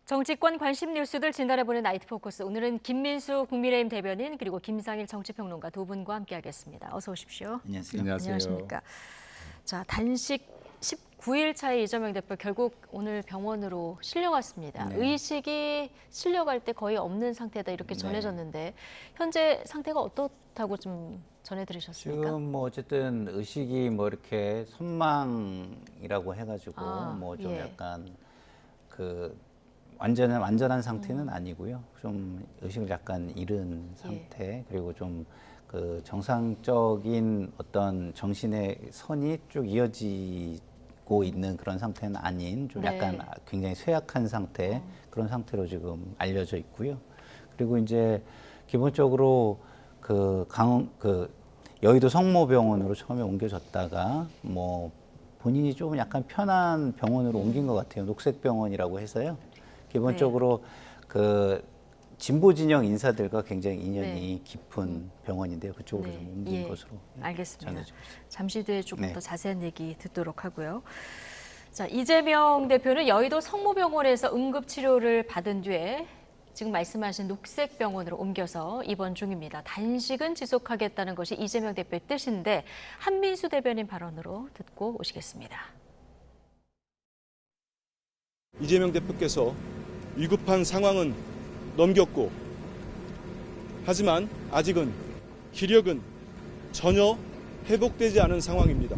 정치권 관심 뉴스들 진단해보는 나이트 포커스. 오늘은 김민수 국민의힘 대변인 그리고 김상일 정치평론가 두 분과 함께하겠습니다. 어서 오십시오. 안녕하세요. 안녕하십니까. 자, 단식 19일 차에 이재명 대표 결국 오늘 병원으로 실려갔습니다. 네. 의식이 실려갈 때 거의 없는 상태다 이렇게 전해졌는데 현재 상태가 어떻다고 좀 전해드리셨습니까? 지금 뭐 어쨌든 의식이 뭐 이렇게 선망이라고 해가지고 뭐 좀 예. 약간 그 완전한 상태는 아니고요. 좀 의식을 약간 잃은 상태 그리고 좀 그 정상적인 어떤 정신의 선이 쭉 이어지고 있는 그런 상태는 아닌 좀 약간 굉장히 쇠약한 상태 그런 상태로 지금 알려져 있고요. 그리고 이제 기본적으로 그 여의도 성모병원으로 처음에 옮겨졌다가 뭐 본인이 조금 약간 편한 병원으로 옮긴 것 같아요. 녹색병원이라고 해서요. 기본적으로 그 진보 진영 인사들과 굉장히 인연이 깊은 병원인데요. 그쪽으로 좀 옮긴 것으로 알겠습니다. 전해지고 있습니다. 잠시 뒤에 조금 더 자세한 얘기 듣도록 하고요. 자, 이재명 대표는 여의도 성모병원에서 응급치료를 받은 뒤에 지금 말씀하신 녹색병원으로 옮겨서 입원 중입니다. 단식은 지속하겠다는 것이 이재명 대표의 뜻인데 한민수 대변인 발언으로 듣고 오시겠습니다. 이재명 대표께서 위급한 상황은 넘겼고 하지만 아직은 기력은 전혀 회복되지 않은 상황입니다.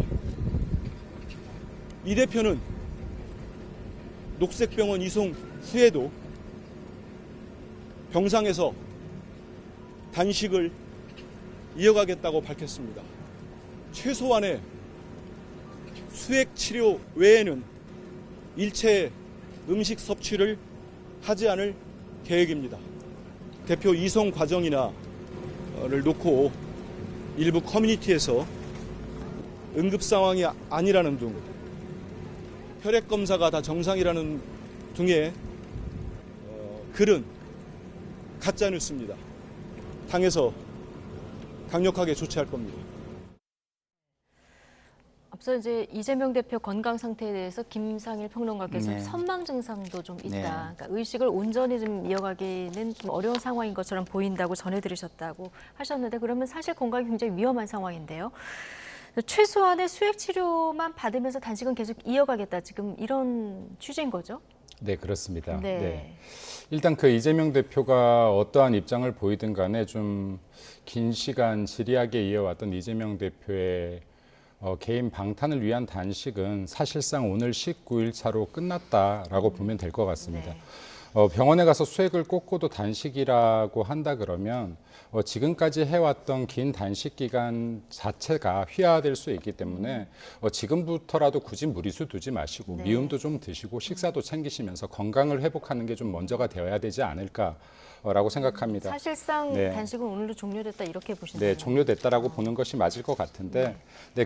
이 대표는 녹색병원 이송 후에도 병상에서 단식을 이어가겠다고 밝혔습니다. 최소한의 수액 치료 외에는 일체 음식 섭취를 하지 않을 계획입니다. 대표 이송 과정이나를 놓고 일부 커뮤니티에서 응급 상황이 아니라는 등 혈액 검사가 다 정상이라는 등의 글은 가짜 뉴스입니다. 당에서 강력하게 조치할 겁니다. 앞서 이제 이재명 대표 건강 상태에 대해서 김상일 평론가께서 선망 증상도 좀 있다. 그러니까 의식을 온전히 좀 이어가기는 좀 어려운 상황인 것처럼 보인다고 전해드리셨다고 하셨는데 그러면 사실 건강이 굉장히 위험한 상황인데요. 최소한의 수액 치료만 받으면서 단식은 계속 이어가겠다. 지금 이런 취지인 거죠? 네, 그렇습니다. 네. 네. 일단 그 이재명 대표가 어떠한 입장을 보이든 간에 좀 긴 시간 지리하게 이어왔던 이재명 대표의 개인 방탄을 위한 단식은 사실상 오늘 19일 차로 끝났다라고 보면 될 것 같습니다. 병원에 가서 수액을 꽂고도 단식이라고 한다 그러면 지금까지 해왔던 긴 단식 기간 자체가 휘하될 수 있기 때문에 지금부터라도 굳이 무리수 두지 마시고 미움도 좀 드시고 식사도 챙기시면서 건강을 회복하는 게 좀 먼저가 되어야 되지 않을까라고 생각합니다. 사실상 단식은 오늘로 종료됐다 이렇게 보시나요? 네, 종료됐다라고 보는 것이 맞을 것 같은데,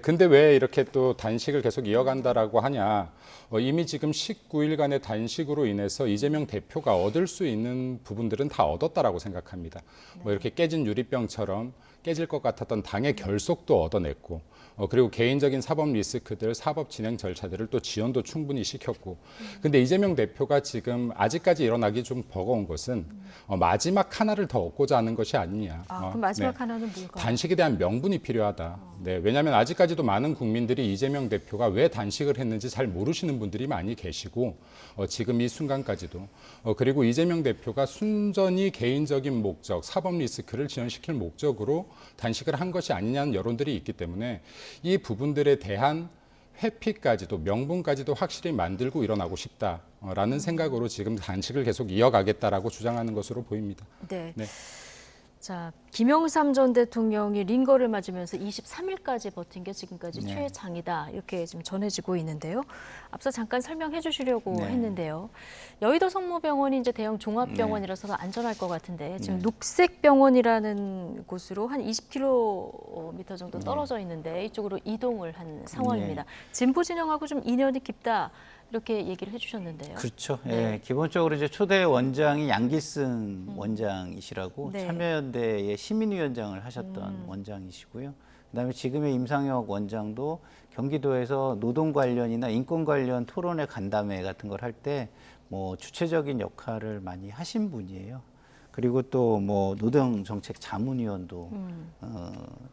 근데 왜 이렇게 또 단식을 계속 이어간다라고 하냐? 이미 지금 19일간의 단식으로 인해서 이재명 대표가 얻을 수 있는 부분들은 다 얻었다라고 생각합니다. 뭐 이렇게 깨진 유리병처럼 깨질 것 같았던 당의 결속도 얻어냈고, 그리고 개인적인 사법 리스크들, 사법 진행 절차들을 또 지연도 충분히 시켰고. 근데 이재명 대표가 지금 아직까지 일어나기 좀 버거운 것은 마지막 하나를 더 얻고자 하는 것이 아니냐. 그럼 마지막 하나는 뭘까요? 단식에 대한 명분이 필요하다. 네, 왜냐하면 아직까지도 많은 국민들이 이재명 대표가 왜 단식을 했는지 잘 모르시는 분들이 많이 계시고 지금 이 순간까지도 그리고 이재명 대표가 순전히 개인적인 목적, 사법 리스크를 지연시킬 목적으로 단식을 한 것이 아니냐는 여론들이 있기 때문에 이 부분들에 대한 회피까지도 명분까지도 확실히 만들고 일어나고 싶다라는 생각으로 지금 단식을 계속 이어가겠다라고 주장하는 것으로 보입니다. 네. 자, 김영삼 전 대통령이 링거를 맞으면서 23일까지 버틴 게 지금까지 최장이다 이렇게 지금 전해지고 있는데요. 앞서 잠깐 설명해 주시려고 했는데요. 여의도 성모병원이 이제 대형 종합병원이라서 더 안전할 것 같은데 지금 녹색병원이라는 곳으로 한 20km 정도 떨어져 있는데 이쪽으로 이동을 한 상황입니다. 진보 진영하고 좀 인연이 깊다. 이렇게 얘기를 해주셨는데요. 그렇죠. 예, 기본적으로 이제 초대 원장이 양길승 원장이시라고 참여연대의 시민위원장을 하셨던 원장이시고요. 그다음에 지금의 임상혁 원장도 경기도에서 노동 관련이나 인권 관련 토론회 간담회 같은 걸 할 때 뭐 주체적인 역할을 많이 하신 분이에요. 그리고 또 뭐 노동정책 자문위원도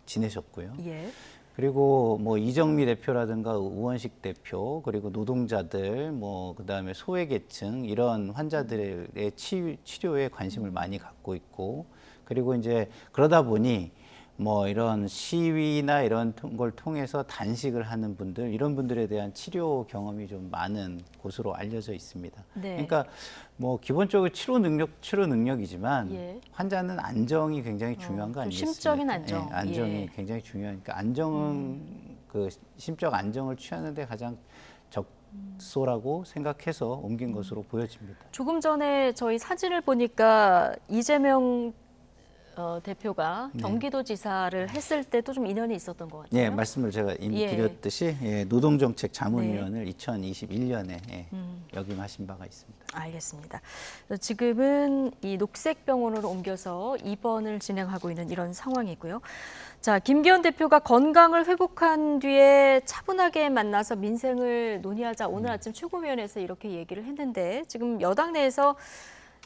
지내셨고요. 예. 그리고 뭐 이정미 대표라든가 우원식 대표, 그리고 노동자들, 뭐 그다음에 소외계층 이런 환자들의 치료에 관심을 많이 갖고 있고, 그리고 이제 그러다 보니 뭐 이런 시위나 이런 걸 통해서 단식을 하는 분들, 이런 분들에 대한 치료 경험이 좀 많은 곳으로 알려져 있습니다. 네. 그러니까 뭐 기본적으로 치료 능력이지만 예. 환자는 안정이 굉장히 중요한 거 좀 아니겠습니까? 심적인 안정. 예, 안정이 예. 굉장히 중요하니까 안정은 그 심적 안정을 취하는데 가장 적소라고 생각해서 옮긴 것으로 보여집니다. 조금 전에 저희 사진을 보니까 이재명 대표가 경기도지사를 했을 때도 좀 인연이 있었던 것 같아요. 예, 말씀을 제가 이미 예. 드렸듯이 노동정책 자문위원을 2021년에 역임하신 바가 있습니다. 알겠습니다. 지금은 이 녹색병원으로 옮겨서 입원을 진행하고 있는 이런 상황이고요. 자, 김기현 대표가 건강을 회복한 뒤에 차분하게 만나서 민생을 논의하자 오늘 아침 최고위원회에서 이렇게 얘기를 했는데 지금 여당 내에서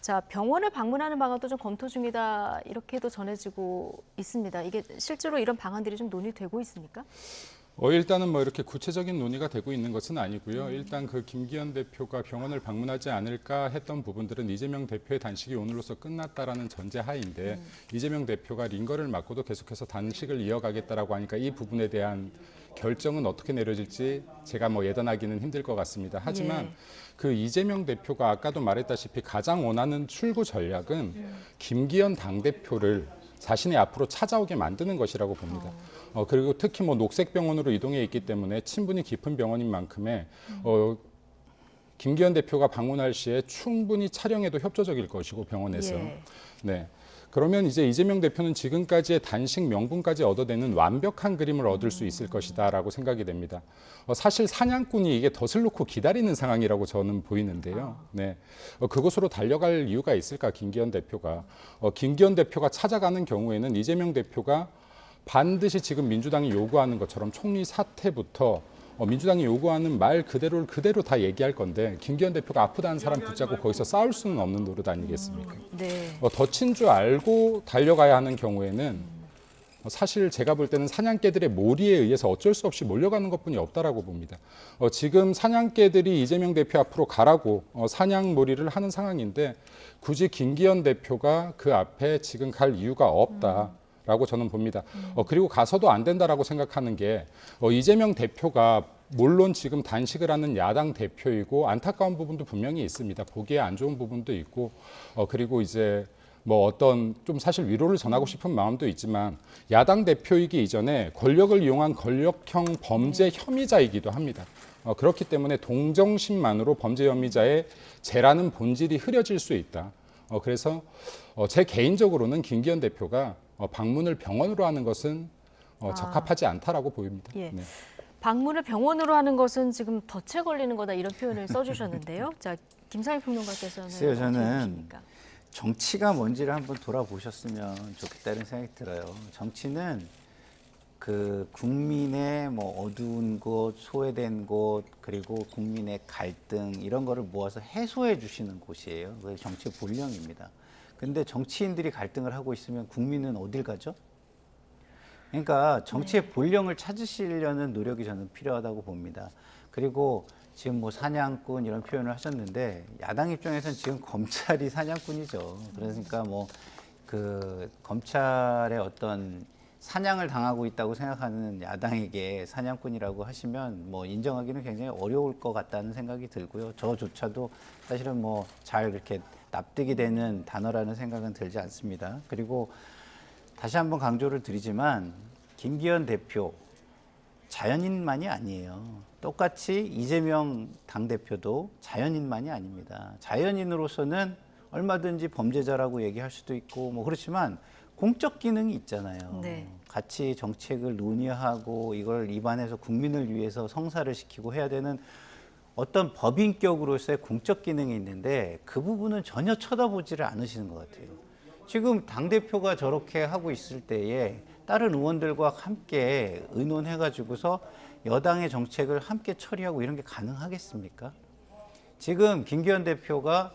자, 병원을 방문하는 방안도 좀 검토 중이다 이렇게도 전해지고 있습니다. 이게 실제로 이런 방안들이 좀 논의되고 있습니까? 일단은 뭐 이렇게 구체적인 논의가 되고 있는 것은 아니고요. 일단 그 김기현 대표가 병원을 방문하지 않을까 했던 부분들은 이재명 대표의 단식이 오늘로서 끝났다라는 전제하인데 이재명 대표가 링거를 맞고도 계속해서 단식을 이어가겠다라고 하니까 이 부분에 대한 결정은 어떻게 내려질지 제가 뭐 예단하기는 힘들 것 같습니다. 하지만 그 이재명 대표가 아까도 말했다시피 가장 원하는 출구 전략은 김기현 당대표를 자신의 앞으로 찾아오게 만드는 것이라고 봅니다. 그리고 특히 뭐 녹색병원으로 이동해 있기 때문에 친분이 깊은 병원인 만큼에 김기현 대표가 방문할 시에 충분히 촬영에도 협조적일 것이고 병원에서. 예. 네. 그러면 이제 이재명 대표는 지금까지의 단식 명분까지 얻어내는 완벽한 그림을 얻을 수 있을 것이다라고 생각이 됩니다. 사실 사냥꾼이 이게 덫을 놓고 기다리는 상황이라고 저는 보이는데요. 네. 그곳으로 달려갈 이유가 있을까, 김기현 대표가. 김기현 대표가 찾아가는 경우에는 이재명 대표가 반드시 지금 민주당이 요구하는 것처럼 총리 사퇴부터 민주당이 요구하는 말 그대로 다 얘기할 건데 김기현 대표가 아프다는 사람 붙잡고 거기서 싸울 수는 없는 노릇 아니겠습니까? 네. 덫인 줄 알고 달려가야 하는 경우에는 사실 제가 볼 때는 사냥개들의 몰이에 의해서 어쩔 수 없이 몰려가는 것뿐이 없다라고 봅니다. 지금 사냥개들이 이재명 대표 앞으로 가라고 사냥몰이를 하는 상황인데 굳이 김기현 대표가 그 앞에 지금 갈 이유가 없다. 라고 저는 봅니다. 그리고 가서도 안 된다라고 생각하는 게 이재명 대표가 물론 지금 단식을 하는 야당 대표이고 안타까운 부분도 분명히 있습니다. 보기에 안 좋은 부분도 있고 그리고 이제 뭐 어떤 좀 사실 위로를 전하고 싶은 마음도 있지만 야당 대표이기 이전에 권력을 이용한 권력형 범죄 혐의자이기도 합니다. 그렇기 때문에 동정심만으로 범죄 혐의자의 죄라는 본질이 흐려질 수 있다. 그래서 제 개인적으로는 김기현 대표가 방문을 병원으로 하는 것은 적합하지 않다라고 보입니다. 예. 네. 방문을 병원으로 하는 것은 지금 덫에 걸리는 거다 이런 표현을 써주셨는데요. 자, 김상희 평론가께서는 글쎄요, 저는 어떻게 보십니까? 정치가 뭔지를 한번 돌아보셨으면 좋겠다는 생각이 들어요. 정치는 그 국민의 뭐 어두운 곳, 소외된 곳, 그리고 국민의 갈등 이런 거를 모아서 해소해 주시는 곳이에요. 그게 정치의 본령입니다. 근데 정치인들이 갈등을 하고 있으면 국민은 어딜 가죠? 그러니까 정치의 본령을 찾으시려는 노력이 저는 필요하다고 봅니다. 그리고 지금 뭐 사냥꾼 이런 표현을 하셨는데 야당 입장에서는 지금 검찰이 사냥꾼이죠. 그러니까 뭐 그 검찰의 어떤 사냥을 당하고 있다고 생각하는 야당에게 사냥꾼이라고 하시면 뭐 인정하기는 굉장히 어려울 것 같다는 생각이 들고요. 저조차도 사실은 뭐 잘 그렇게 납득이 되는 단어라는 생각은 들지 않습니다. 그리고 다시 한번 강조를 드리지만 김기현 대표 자연인만이 아니에요. 똑같이 이재명 당대표도 자연인만이 아닙니다. 자연인으로서는 얼마든지 범죄자라고 얘기할 수도 있고 뭐 그렇지만 공적 기능이 있잖아요. 네. 같이 정책을 논의하고 이걸 입안해서 국민을 위해서 성사를 시키고 해야 되는 어떤 법인격으로서의 공적 기능이 있는데 그 부분은 전혀 쳐다보지를 않으시는 것 같아요. 지금 당대표가 저렇게 하고 있을 때에 다른 의원들과 함께 의논해가지고서 여당의 정책을 함께 처리하고 이런 게 가능하겠습니까? 지금 김기현 대표가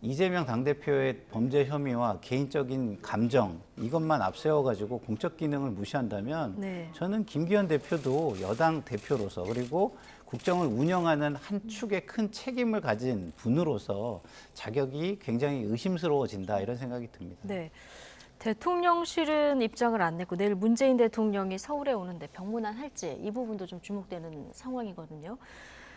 이재명 당대표의 범죄 혐의와 개인적인 감정 이것만 앞세워가지고 공적 기능을 무시한다면 네. 저는 김기현 대표도 여당 대표로서 그리고 국정을 운영하는 한 축의 큰 책임을 가진 분으로서 자격이 굉장히 의심스러워진다 이런 생각이 듭니다. 네. 대통령실은 입장을 안 냈고 내일 문재인 대통령이 서울에 오는데 병문안 할지 이 부분도 좀 주목되는 상황이거든요.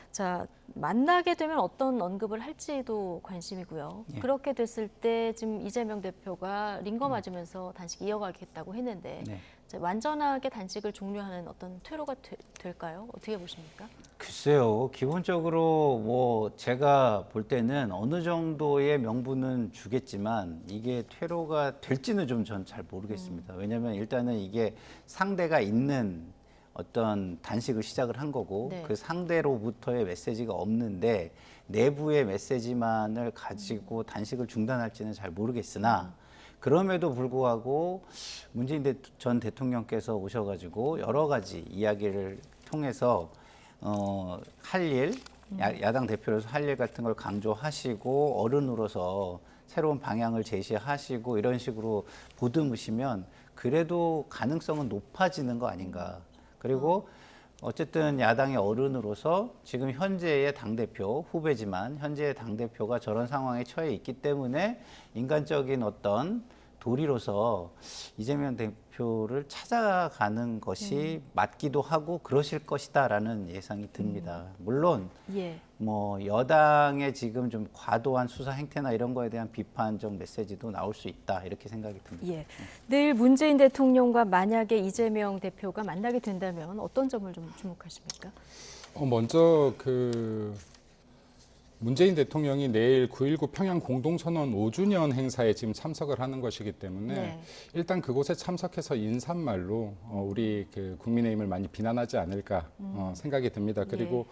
자, 만나게 되면 어떤 언급을 할지도 관심이고요. 예. 그렇게 됐을 때 지금 이재명 대표가 링거 맞으면서 단식 이어가겠다고 했는데 네. 자, 완전하게 단식을 종료하는 어떤 퇴로가 될까요? 어떻게 보십니까? 글쎄요. 기본적으로 뭐 제가 볼 때는 어느 정도의 명분은 주겠지만 이게 퇴로가 될지는 좀 전 잘 모르겠습니다. 왜냐하면 일단은 이게 상대가 있는 어떤 단식을 시작을 한 거고 네. 그 상대로부터의 메시지가 없는데 내부의 메시지만을 가지고 단식을 중단할지는 잘 모르겠으나 그럼에도 불구하고 문재인 전 대통령께서 오셔가지고 여러 가지 이야기를 통해서 할 일, 야당 대표로서 할 일 같은 걸 강조하시고 어른으로서 새로운 방향을 제시하시고 이런 식으로 보듬으시면 그래도 가능성은 높아지는 거 아닌가. 그리고 어쨌든 야당의 어른으로서 지금 현재의 당대표 후배지만 현재의 당대표가 저런 상황에 처해 있기 때문에 인간적인 어떤 도리로서 이재명 대표를 찾아가는 것이 맞기도 하고 그러실 것이다라는 예상이 듭니다. 물론 예. 뭐 여당의 지금 좀 과도한 수사 행태나 이런 거에 대한 비판적 메시지도 나올 수 있다 이렇게 생각이 듭니다. 예. 내일 문재인 대통령과 만약에 이재명 대표가 만나게 된다면 어떤 점을 좀 주목하십니까? 먼저 문재인 대통령이 내일 9.19 평양 공동선언 5주년 행사에 지금 참석을 하는 것이기 때문에 네. 일단 그곳에 참석해서 인사말로 우리 국민의힘을 많이 비난하지 않을까 생각이 듭니다. 그리고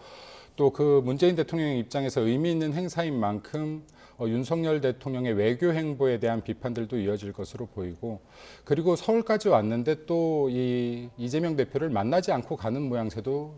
또 그 문재인 대통령 입장에서 의미 있는 행사인 만큼 윤석열 대통령의 외교 행보에 대한 비판들도 이어질 것으로 보이고 그리고 서울까지 왔는데 또 이 이재명 대표를 만나지 않고 가는 모양새도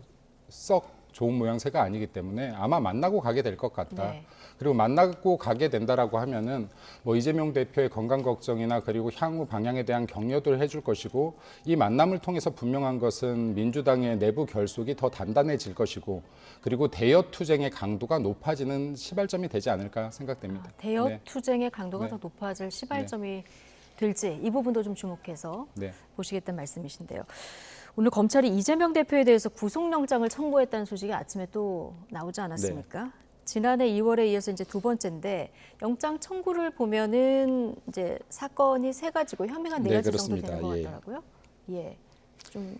썩 좋은 모양새가 아니기 때문에 아마 만나고 가게 될 것 같다. 네. 그리고 만나고 가게 된다라고 하면은 뭐 이재명 대표의 건강 걱정이나 그리고 향후 방향에 대한 격려도 해줄 것이고 이 만남을 통해서 분명한 것은 민주당의 내부 결속이 더 단단해질 것이고 그리고 대여 투쟁의 강도가 높아지는 시발점이 되지 않을까 생각됩니다. 대여 네. 투쟁의 강도가 네. 더 높아질 시발점이 될지 이 부분도 좀 주목해서 네. 보시겠다는 말씀이신데요. 오늘 검찰이 이재명 대표에 대해서 구속영장을 청구했다는 소식이 아침에 또 나오지 않았습니까? 네. 지난해 2월에 이어서 이제 두 번째인데 영장 청구를 보면은 이제 사건이 세 가지고 혐의가 네 네, 가지 정도 그렇습니다. 되는 것 예. 같더라고요. 예, 좀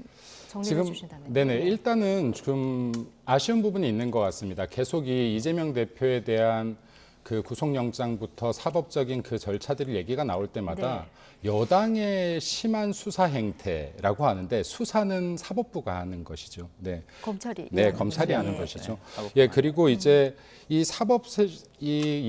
정리해 지금 주신다면. 네네 예. 일단은 좀 아쉬운 부분이 있는 것 같습니다. 계속 이 이재명 대표에 대한 그 구속영장부터 사법적인 그 절차들이 얘기가 나올 때마다 여당의 심한 수사 행태라고 하는데 수사는 사법부가 하는 것이죠. 네. 검찰이 네, 하는 검찰이 거죠. 하는 예. 것이죠. 사법부가 예, 그리고 이제 이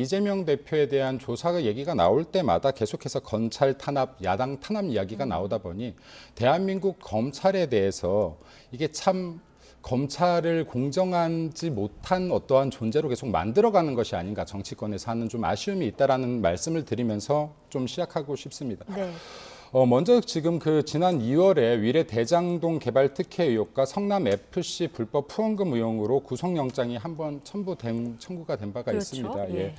이재명 대표에 대한 조사가 얘기가 나올 때마다 계속해서 검찰 탄압, 야당 탄압 이야기가 나오다 보니 대한민국 검찰에 대해서 이게 참 검찰을 공정하지 못한 어떠한 존재로 계속 만들어가는 것이 아닌가 정치권에서 하는 좀 아쉬움이 있다라는 말씀을 드리면서 좀 시작하고 싶습니다. 네. 먼저 지금 지난 2월에 위례 대장동 개발 특혜 의혹과 성남 FC 불법 후원금 의혹으로 구속영장이 한번 청구가 된 바가 그렇죠. 있습니다. 예.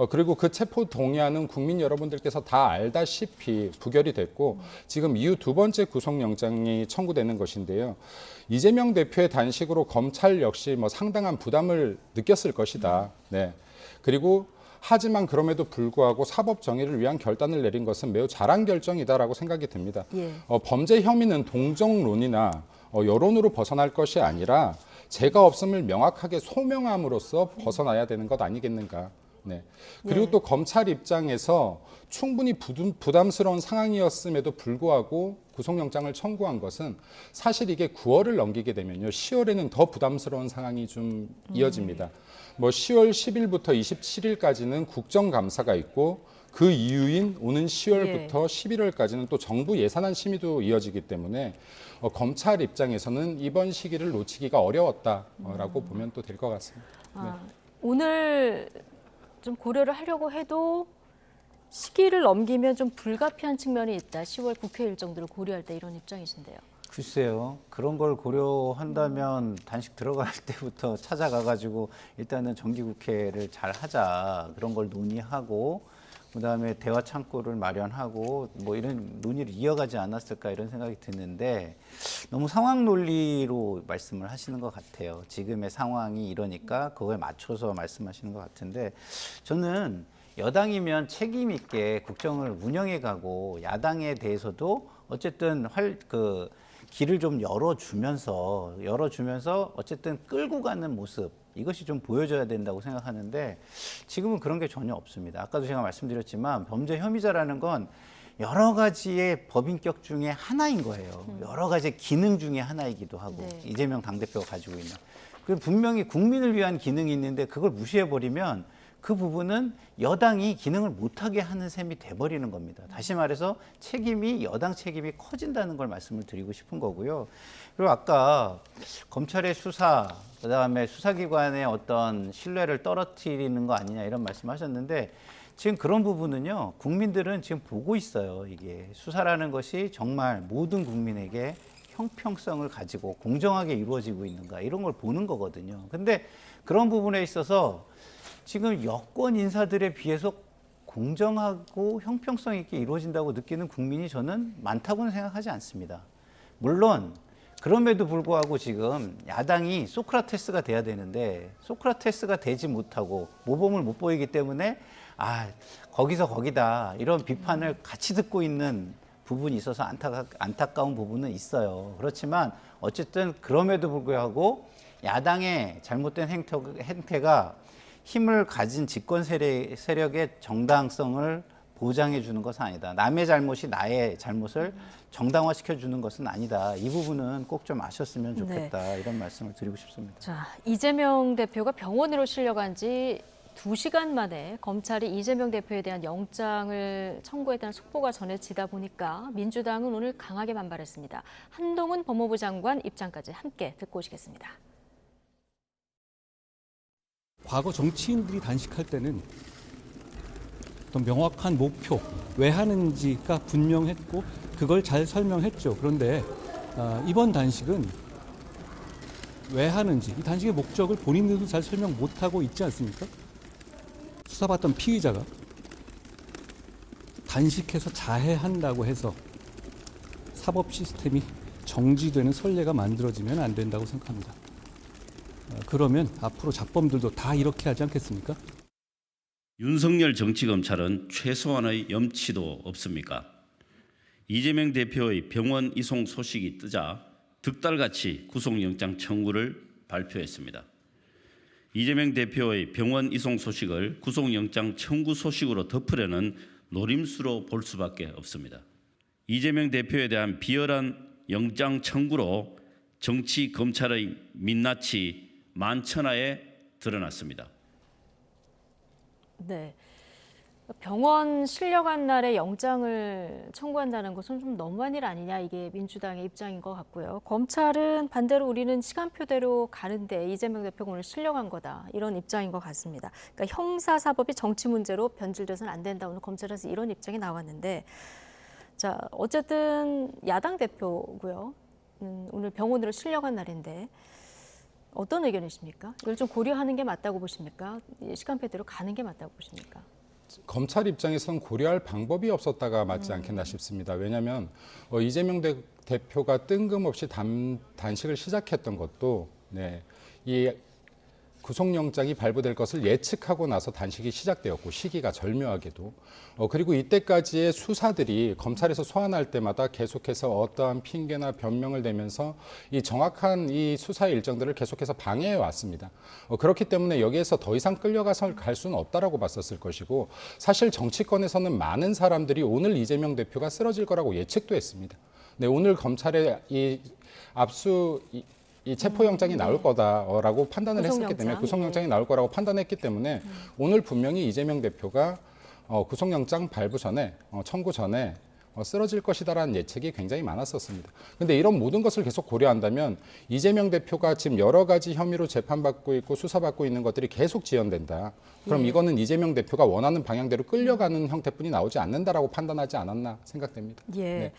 그리고 그 체포 동의안은 국민 여러분들께서 다 알다시피 부결이 됐고 지금 이후 두 번째 구속영장이 청구되는 것인데요. 이재명 대표의 단식으로 검찰 역시 뭐 상당한 부담을 느꼈을 것이다. 네. 그리고 하지만 그럼에도 불구하고 사법 정의를 위한 결단을 내린 것은 매우 잘한 결정이다라고 생각이 듭니다. 예. 범죄 혐의는 동정론이나 여론으로 벗어날 것이 아니라 죄가 없음을 명확하게 소명함으로써 벗어나야 되는 것 아니겠는가. 네. 그리고 예. 또 검찰 입장에서 충분히 부담스러운 상황이었음에도 불구하고 구속영장을 청구한 것은 사실 이게 9월을 넘기게 되면요. 10월에는 더 부담스러운 상황이 좀 이어집니다. 뭐 10월 10일부터 27일까지는 국정감사가 있고 그 이후인 오는 10월부터 11월까지는 또 정부 예산안 심의도 이어지기 때문에 검찰 입장에서는 이번 시기를 놓치기가 어려웠다라고 보면 또 될 것 같습니다. 아, 오늘 좀 고려를 하려고 해도 시기를 넘기면 좀 불가피한 측면이 있다. 10월 국회 일정들을 고려할 때 이런 입장이신데요. 글쎄요. 그런 걸 고려한다면 단식 들어갈 때부터 찾아가가지고 일단은 정기국회를 잘 하자. 그런 걸 논의하고 그다음에 대화 창구를 마련하고 뭐 이런 논의를 이어가지 않았을까 이런 생각이 드는데 너무 상황 논리로 말씀을 하시는 것 같아요. 지금의 상황이 이러니까 그거에 맞춰서 말씀하시는 것 같은데 저는 여당이면 책임 있게 국정을 운영해 가고 야당에 대해서도 어쨌든 길을 좀 열어주면서 어쨌든 끌고 가는 모습 이것이 좀 보여줘야 된다고 생각하는데 지금은 그런 게 전혀 없습니다. 아까도 제가 말씀드렸지만 범죄 혐의자라는 건 여러 가지의 법인격 중에 하나인 거예요. 여러 가지 기능 중에 하나이기도 하고 네. 이재명 당대표가 가지고 있는. 그 분명히 국민을 위한 기능이 있는데 그걸 무시해버리면 그 부분은 여당이 기능을 못하게 하는 셈이 돼버리는 겁니다. 다시 말해서 여당 책임이 커진다는 걸 말씀을 드리고 싶은 거고요. 그리고 아까 검찰의 수사, 그다음에 수사기관의 어떤 신뢰를 떨어뜨리는 거 아니냐 이런 말씀하셨는데 지금 그런 부분은요. 국민들은 지금 보고 있어요. 이게 수사라는 것이 정말 모든 국민에게 형평성을 가지고 공정하게 이루어지고 있는가 이런 걸 보는 거거든요. 근데 그런 부분에 있어서 지금 여권 인사들에 비해서 공정하고 형평성 있게 이루어진다고 느끼는 국민이 저는 많다고는 생각하지 않습니다. 물론 그럼에도 불구하고 지금 야당이 소크라테스가 돼야 되는데 소크라테스가 되지 못하고 모범을 못 보이기 때문에 거기서 거기다 이런 비판을 같이 듣고 있는 부분이 있어서 안타까운 부분은 있어요. 그렇지만 어쨌든 그럼에도 불구하고 야당의 잘못된 행태가 힘을 가진 집권 세력의 정당성을 보장해 주는 것은 아니다. 남의 잘못이 나의 잘못을 정당화시켜 주는 것은 아니다. 이 부분은 꼭 좀 아셨으면 좋겠다. 네. 이런 말씀을 드리고 싶습니다. 자, 이재명 대표가 병원으로 실려간 지 2시간 만에 검찰이 이재명 대표에 대한 영장을 청구했다는 속보가 전해지다 보니까 민주당은 오늘 강하게 반발했습니다. 한동훈 법무부 장관 입장까지 함께 듣고 오시겠습니다. 과거 정치인들이 단식할 때는 어떤 명확한 목표, 왜 하는지가 분명했고 그걸 잘 설명했죠. 그런데 이번 단식은 왜 하는지, 이 단식의 목적을 본인들도 잘 설명 못하고 있지 않습니까? 수사받던 피의자가 단식해서 자해한다고 해서 사법 시스템이 정지되는 선례가 만들어지면 안 된다고 생각합니다. 그러면 앞으로 잡범들도 다 이렇게 하지 않겠습니까? 윤석열 정치검찰은 최소한의 염치도 없습니까? 이재명 대표의 병원 이송 소식이 뜨자 득달같이 구속영장 청구를 발표했습니다. 이재명 대표의 병원 이송 소식을 구속영장 청구 소식으로 덮으려는 노림수로 볼 수밖에 없습니다. 이재명 대표에 대한 비열한 영장 청구로 정치 검찰의 민낯이 만천하에 드러났습니다. 네, 병원 실려간 날에 영장을 청구한다는 것은 좀 너무한 일 아니냐 이게 민주당의 입장인 것 같고요. 검찰은 반대로 우리는 시간표대로 가는데 이재명 대표가 오늘 실려간 거다 이런 입장인 것 같습니다. 그러니까 형사사법이 정치 문제로 변질돼서는 안 된다. 오늘 검찰에서 이런 입장이 나왔는데 자 어쨌든 야당 대표고요. 오늘 병원으로 실려간 날인데 어떤 의견이십니까? 이걸 좀 고려하는 게 맞다고 보십니까? 시간표대로 가는 게 맞다고 보십니까? 검찰 입장에선 고려할 방법이 없었다가 맞지 않겠나 싶습니다. 왜냐하면 이재명 대표가 뜬금없이 단식을 시작했던 것도 이 구속영장이 발부될 것을 예측하고 나서 단식이 시작되었고 시기가 절묘하게도 그리고 이때까지의 수사들이 검찰에서 소환할 때마다 계속해서 어떠한 핑계나 변명을 대면서 이 정확한 이 수사 일정들을 계속해서 방해해 왔습니다. 그렇기 때문에 여기에서 더 이상 끌려가서 갈 수는 없다라고 봤었을 것이고 사실 정치권에서는 많은 사람들이 오늘 이재명 대표가 쓰러질 거라고 예측도 했습니다. 네, 오늘 검찰의 이 이 체포영장이 나올 거다라고 판단을 했었기 때문에 구속영장이 나올 거라고 판단했기 때문에 오늘 분명히 이재명 대표가 구속영장 발부 전에 청구 전에 쓰러질 것이다라는 예측이 굉장히 많았었습니다. 그런데 이런 모든 것을 계속 고려한다면 이재명 대표가 지금 여러 가지 혐의로 재판받고 있고 수사받고 있는 것들이 계속 지연된다. 그럼 이거는 이재명 대표가 원하는 방향대로 끌려가는 형태뿐이 나오지 않는다라고 판단하지 않았나 생각됩니다. 예. 네.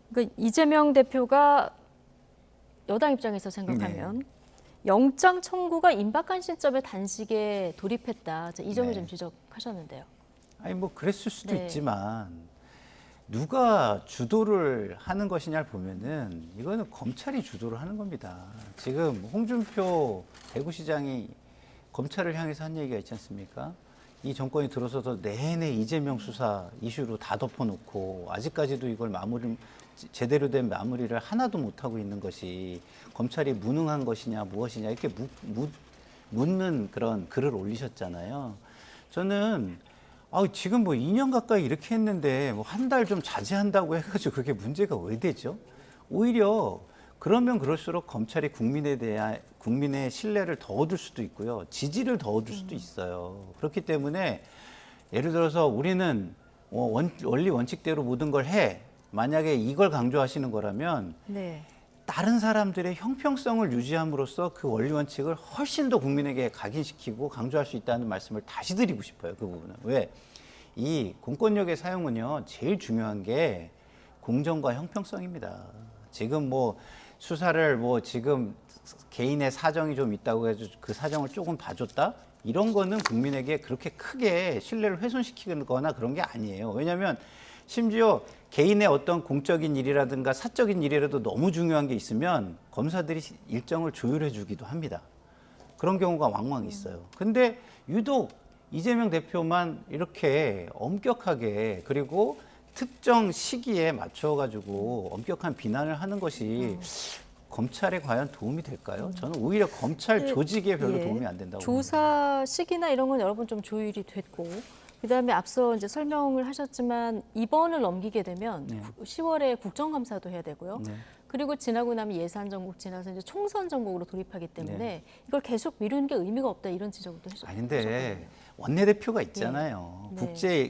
그러니까 이재명 대표가 여당 입장에서 생각하면 영장 청구가 임박한 시점에 단식에 돌입했다. 이 점을 좀 지적하셨는데요. 아니 뭐 그랬을 수도 네. 있지만 누가 주도를 하는 것이냐를 보면은 이거는 검찰이 주도를 하는 겁니다. 지금 홍준표 대구시장이 검찰을 향해서 한 얘기가 있지 않습니까? 이 정권이 들어서서 내내 이재명 수사 이슈로 다 덮어놓고 아직까지도 이걸 제대로 된 마무리를 하나도 못하고 있는 것이 검찰이 무능한 것이냐 무엇이냐 이렇게 묻는 그런 글을 올리셨잖아요. 저는 지금 뭐 2년 가까이 이렇게 했는데 뭐 한 달 좀 자제한다고 해가지고 그게 문제가 왜 되죠? 오히려 그러면 그럴수록 검찰이 국민의 신뢰를 더 얻을 수도 있고요. 지지를 더 얻을 수도 있어요. 그렇기 때문에 예를 들어서 우리는 원리 원칙대로 모든 걸 해. 만약에 이걸 강조하시는 거라면 네. 다른 사람들의 형평성을 유지함으로써 그 원리 원칙을 훨씬 더 국민에게 각인시키고 강조할 수 있다는 말씀을 다시 드리고 싶어요. 그 부분은. 왜? 이 공권력의 사용은요, 제일 중요한 게 공정과 형평성입니다. 지금 뭐 수사를 지금 개인의 사정이 좀 있다고 해서 그 사정을 조금 봐줬다? 이런 거는 국민에게 그렇게 크게 신뢰를 훼손시키거나 그런 게 아니에요. 왜냐하면 심지어 개인의 어떤 공적인 일이라든가 사적인 일이라도 너무 중요한 게 있으면 검사들이 일정을 조율해 주기도 합니다. 그런 경우가 왕왕 있어요. 근데 유독 이재명 대표만 이렇게 엄격하게 그리고 특정 시기에 맞춰가지고 엄격한 비난을 하는 것이 검찰에 과연 도움이 될까요? 저는 오히려 검찰 조직에 별로 도움이 안 된다고 봅니다. 조사 시기나 이런 건 여러 번 좀 조율이 됐고 그다음에 앞서 이제 설명을 하셨지만 이번을 넘기게 되면 10월에 국정감사도 해야 되고요. 그리고 지나고 나면 예산 전국 지나서 이제 총선 전국으로 돌입하기 때문에 이걸 계속 미루는 게 의미가 없다 이런 지적도 하셨거든요. 아닌데 원내대표가 있잖아요.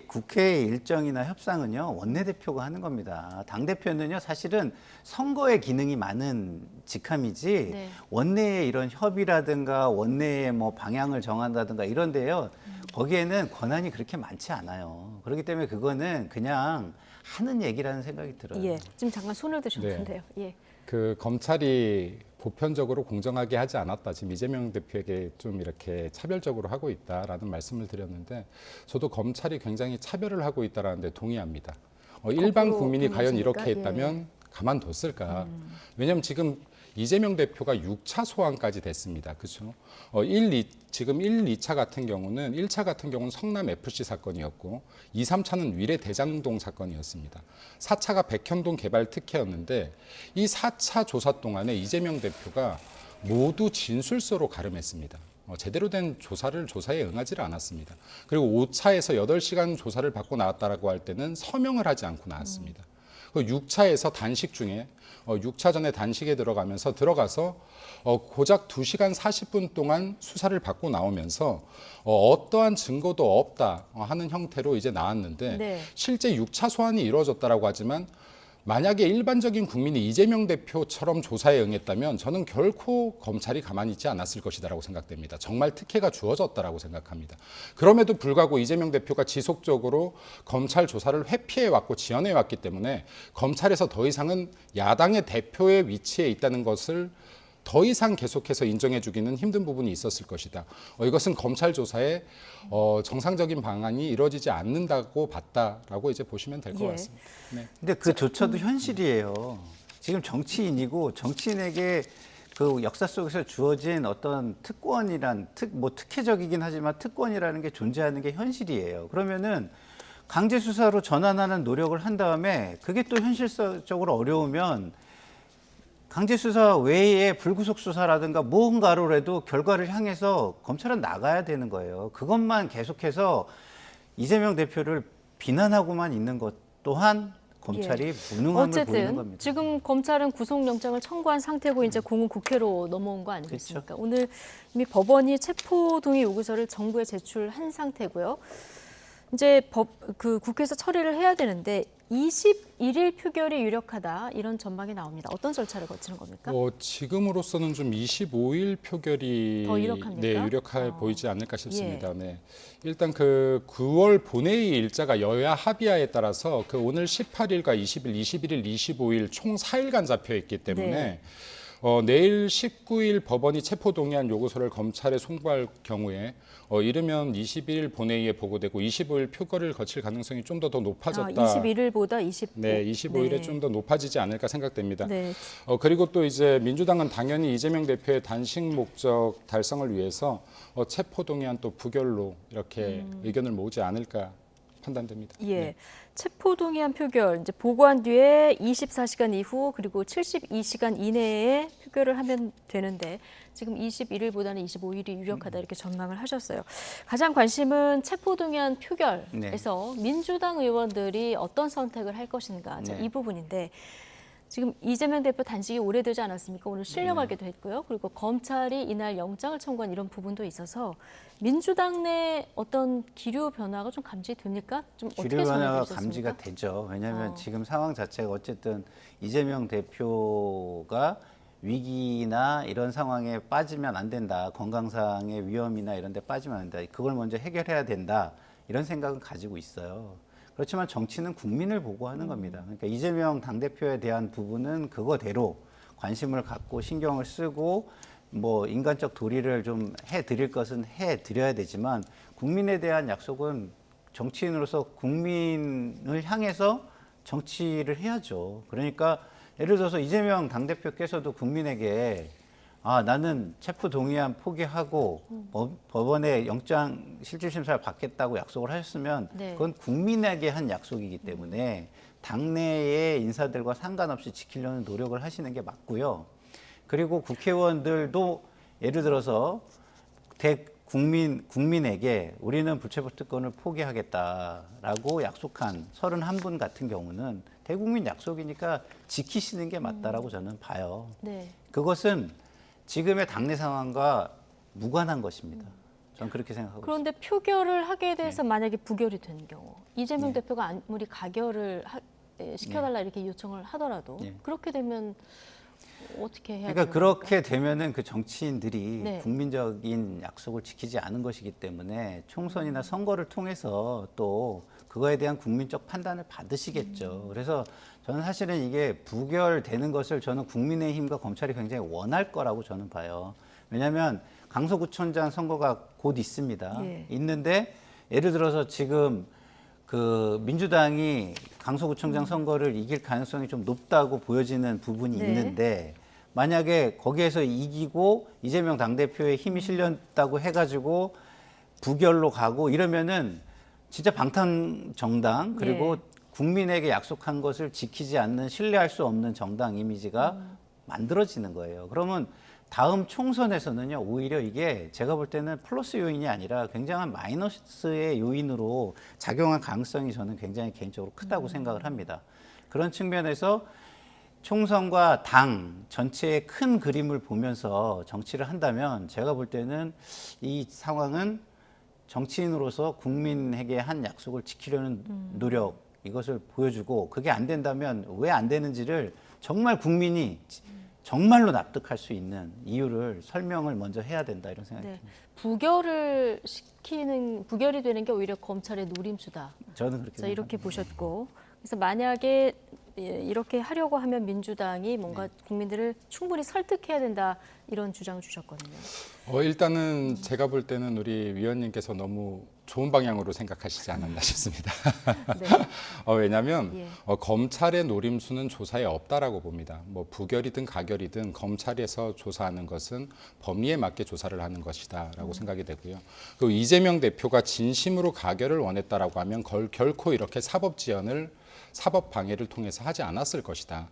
국회 일정이나 협상은요 원내대표가 하는 겁니다. 당대표는요 사실은 선거의 기능이 많은 직함이지 원내의 이런 협의라든가 원내의 뭐 방향을 정한다든가 이런데요 거기에는 권한이 그렇게 많지 않아요. 그렇기 때문에 그거는 그냥 하는 얘기라는 생각이 들어요. 예, 지금 잠깐 손을 드셨는데요. 예. 그 검찰이 보편적으로 공정하게 하지 않았다. 지금 이재명 대표에게 좀 이렇게 차별적으로 하고 있다라는 말씀을 드렸는데 저도 검찰이 굉장히 차별을 하고 있다라는 데 동의합니다. 일반 국민이 과연 이렇게 했다면 가만뒀을까? 왜냐하면 지금 이재명 대표가 6차 소환까지 됐습니다. 그렇죠? 지금 1, 2차 같은 경우는 1차 같은 경우는 성남 FC 사건이었고 2, 3차는 위례 대장동 사건이었습니다. 4차가 백현동 개발 특혜였는데 이 4차 조사 동안에 이재명 대표가 모두 진술서로 가름했습니다. 제대로 된 조사에 응하지를 않았습니다. 그리고 5차에서 8시간 조사를 받고 나왔다라고 할 때는 서명을 하지 않고 나왔습니다. 6차에서 단식 중에 6차 전에 단식에 들어가서 고작 2시간 40분 동안 수사를 받고 나오면서 어떠한 증거도 없다 하는 형태로 이제 나왔는데 실제 6차 소환이 이루어졌다라고 하지만 만약에 일반적인 국민이 이재명 대표처럼 조사에 응했다면 저는 결코 검찰이 가만히 있지 않았을 것이다라고 생각됩니다. 정말 특혜가 주어졌다라고 생각합니다. 그럼에도 불구하고 이재명 대표가 지속적으로 검찰 조사를 회피해 왔고 지연해 왔기 때문에 검찰에서 더 이상은 야당의 대표의 위치에 있다는 것을 더 이상 계속해서 인정해 주기는 힘든 부분이 있었을 것이다. 이것은 검찰 조사에 정상적인 방안이 이루어지지 않는다고 봤다라고 이제 보시면 될 것 같습니다. 네. 근데 그조차도 현실이에요. 지금 정치인이고 정치인에게 그 역사 속에서 주어진 어떤 특권이란 특혜적이긴 하지만 특권이라는 게 존재하는 게 현실이에요. 그러면은 강제 수사로 전환하는 노력을 한 다음에 그게 또 현실적으로 어려우면 강제 수사 외에 불구속 수사라든가 무언가로라도 결과를 향해서 검찰은 나가야 되는 거예요. 그것만 계속해서 이재명 대표를 비난하고만 있는 것 또한 검찰이 무능함을 보이는 겁니다. 지금 검찰은 구속영장을 청구한 상태고 이제 공은 국회로 넘어온 거 아니겠습니까? 그렇죠. 오늘 이미 법원이 체포동의 요구서를 정부에 제출한 상태고요. 이제 국회에서 처리를 해야 되는데 21일 표결이 유력하다 이런 전망이 나옵니다. 어떤 절차를 거치는 겁니까? 지금으로서는 좀 25일 표결이 더 유력합니까? 네, 유력해 보이지 않을까 싶습니다. 네. 일단 그 9월 본회의 일자가 여야 합의하에 따라서 그 오늘 18일과 20일, 21일, 25일 총 4일간 잡혀 있기 때문에 네. 내일 19일 법원이 체포동의안 요구서를 검찰에 송부할 경우에 이르면 21일 본회의에 보고되고 25일 표결을 거칠 가능성이 좀 더 높아졌다. 21일보다 25일. 네, 25일에 네. 좀 더 높아지지 않을까 생각됩니다. 네. 그리고 또 이제 민주당은 당연히 이재명 대표의 단식 목적 달성을 위해서 체포동의안 또 부결로 이렇게 의견을 모으지 않을까 판단됩니다. 예. 네. 체포동의안 표결 이제 보고한 뒤에 24시간 이후 그리고 72시간 이내에 표결을 하면 되는데 지금 21일보다는 25일이 유력하다 이렇게 전망을 하셨어요. 가장 관심은 체포동의안 표결에서 민주당 의원들이 어떤 선택을 할 것인가 자, 네. 이 부분인데 지금 이재명 대표 단식이 오래되지 않았습니까? 오늘 실려가기도 했고요. 그리고 검찰이 이날 영장을 청구한 이런 부분도 있어서 민주당 내 어떤 기류 변화가 좀 감지됩니까? 좀 어떻게 기류 변화가 전해주셨습니까? 감지가 되죠. 왜냐하면 어. 지금 상황 자체가 어쨌든 이재명 대표가 위기나 이런 상황에 빠지면 안 된다. 건강상의 위험이나 이런 데 빠지면 안 된다. 그걸 먼저 해결해야 된다. 이런 생각은 가지고 있어요. 그렇지만 정치는 국민을 보고 하는 겁니다. 그러니까 이재명 당대표에 대한 부분은 그거대로 관심을 갖고 신경을 쓰고 뭐 인간적 도리를 좀 해드릴 것은 해드려야 되지만 국민에 대한 약속은 정치인으로서 국민을 향해서 정치를 해야죠. 그러니까 예를 들어서 이재명 당대표께서도 국민에게 나는 체포 동의안 포기하고 법원에 영장 실질심사를 받겠다고 약속을 하셨으면 네. 그건 국민에게 한 약속이기 때문에 당내의 인사들과 상관없이 지키려는 노력을 하시는 게 맞고요. 그리고 국회의원들도 예를 들어서 국민에게 우리는 불체포 특권을 포기하겠다라고 약속한 31분 같은 경우는 대국민 약속이니까 지키시는 게 맞다라고 저는 봐요. 네. 그것은 지금의 당내 상황과 무관한 것입니다. 저는 그렇게 생각하고 그런데 표결을 하게 돼서 만약에 부결이 되는 경우 이재명 네. 대표가 아무리 가결을 시켜달라 이렇게 요청을 하더라도 네. 그렇게 되면 어떻게 해야 그러니까 되는 그렇게 되면은 그 정치인들이 네. 국민적인 약속을 지키지 않은 것이기 때문에 총선이나 선거를 통해서 또 그거에 대한 국민적 판단을 받으시겠죠. 그래서 저는 사실은 이게 부결되는 것을 저는 국민의힘과 검찰이 굉장히 원할 거라고 저는 봐요. 왜냐하면 강서구청장 선거가 곧 있습니다. 예. 있는데 예를 들어서 지금 그 민주당이 강서구청장 선거를 이길 가능성이 좀 높다고 보여지는 부분이 네. 있는데 만약에 거기에서 이기고 이재명 당대표의 힘이 실렸다고 해가지고 부결로 가고 이러면은 진짜 방탄 정당 그리고 예. 국민에게 약속한 것을 지키지 않는 신뢰할 수 없는 정당 이미지가 만들어지는 거예요. 그러면 다음 총선에서는요, 오히려 이게 제가 볼 때는 플러스 요인이 아니라 굉장한 마이너스의 요인으로 작용할 가능성이 저는 굉장히 개인적으로 크다고 생각을 합니다. 그런 측면에서 총선과 당 전체의 큰 그림을 보면서 정치를 한다면 제가 볼 때는 이 상황은 정치인으로서 국민에게 한 약속을 지키려는 노력 이것을 보여주고 그게 안 된다면 왜 안 되는지를 정말 국민이 정말로 납득할 수 있는 이유를 설명을 먼저 해야 된다 이런 생각이 네. 듭니다. 부결이 되는 게 오히려 검찰의 노림수다. 저는 그렇게 자, 이렇게 생각합니다. 보셨고 그래서 만약에 이렇게 하려고 하면 민주당이 뭔가 국민들을 충분히 설득해야 된다 이런 주장을 주셨거든요. 일단은 제가 볼 때는 우리 위원님께서 너무 좋은 방향으로 생각하시지 않았나 싶습니다. 네. 왜냐하면 예. 검찰의 노림수는 조사에 없다라고 봅니다. 뭐 부결이든 가결이든 검찰에서 조사하는 것은 법리에 맞게 조사를 하는 것이다라고 생각이 되고요. 그리고 이재명 대표가 진심으로 가결을 원했다라고 하면 결코 이렇게 사법 방해를 통해서 하지 않았을 것이다.